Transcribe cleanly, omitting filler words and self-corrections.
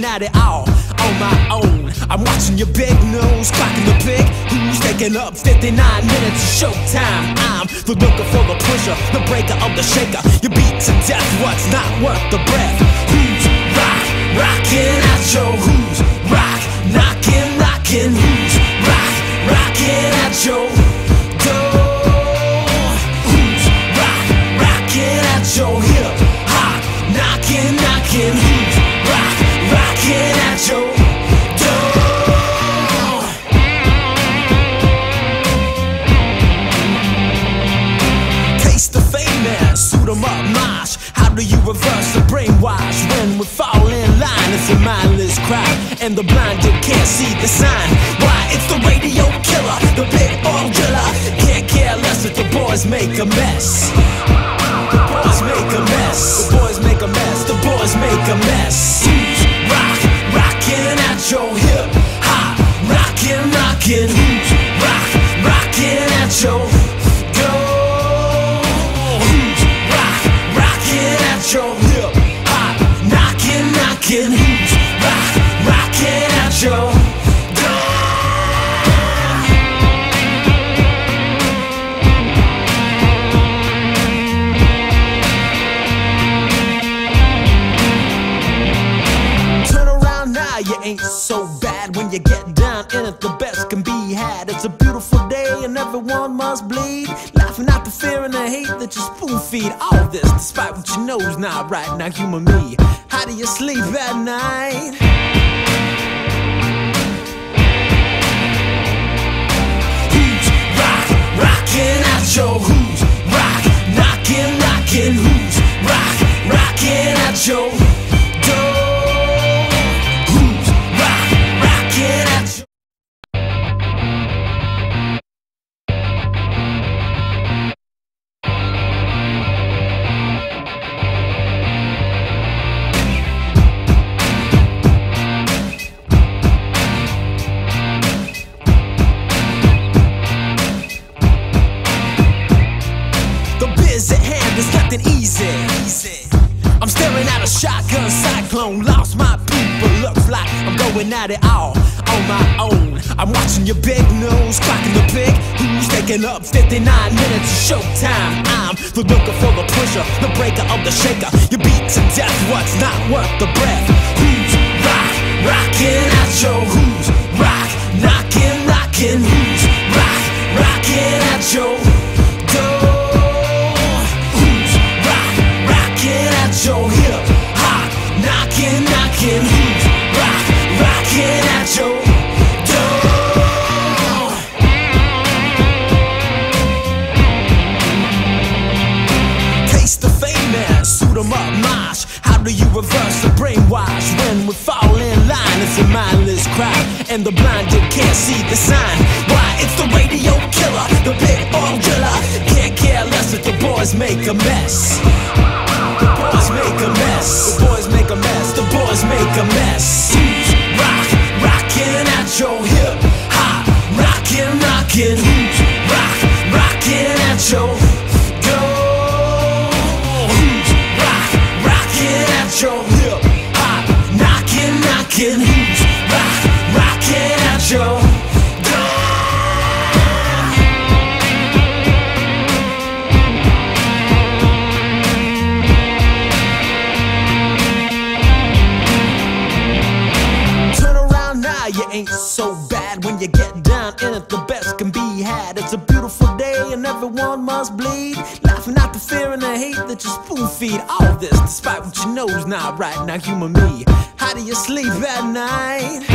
at it all on my own. I'm watching your big nose, clocking the pig. Who's taking up 59 minutes of showtime? I'm the looker for the pusher, the breaker of the shaker. You beat to death what's not worth the breath. Who's rocking at your who's rock, knocking, who's rocking at your door? Who's rocking at your hip hop, knocking, who's rocking at your door? Taste the famous, suit 'em up, mosh. How do you reverse the brainwash when we fall in line? It's a mindless crowd, and the blinded can't see the sign. Why, it's the radio killer, the big oil driller. Can't care less if the boys make a mess. The boys make a mess. The boys make a mess. The boys make a mess. Who's rocking at your hip hop, knocking, who's rocking at your door? Who's rocking at your hip hop, knocking, who's rocking at your you ain't so bad when you get down in it, the best can be had. It's a beautiful day and everyone must bleed, laughing at the fear and the hate that you spoon feed. All this despite what you know's not right. Now humor me, how do you sleep at night? Who's rocking at your who's knocking, who's rocking at your at hand, there's nothing easy. I'm staring at a shotgun cyclone, lost my people. Looks like I'm going at it all on my own. I'm watching your big nose, clocking the pig. Who's taking up 59 minutes of showtime? I'm the looker for the pusher, the breaker of the shaker. You beat to death what's not worth the breath. Who's rocking at your who's knocking, who's rocking at your door? Your hip hop, knocking, who's rocking at your door? Taste the famous, suit 'em up, mosh. How do you reverse the brainwash when we fall in line? It's a mindless crowd, and the blinded can't see the sign. Why, it's the radio killer, the big oil driller. Can't care less if the boys make a mess. The boys make a mess. The boys make a mess. The boys make a mess. Who's rocking at your hip hop, knocking, who's rocking at your door? Who's rocking at your hip hop, knocking, who's rocking at your you ain't so bad when you get down in it, the best can be had. It's a beautiful day and everyone must bleed, laughing at the fear and the hate that you spoon feed. All this despite what you know's not right. Now humor me, how do you sleep at night?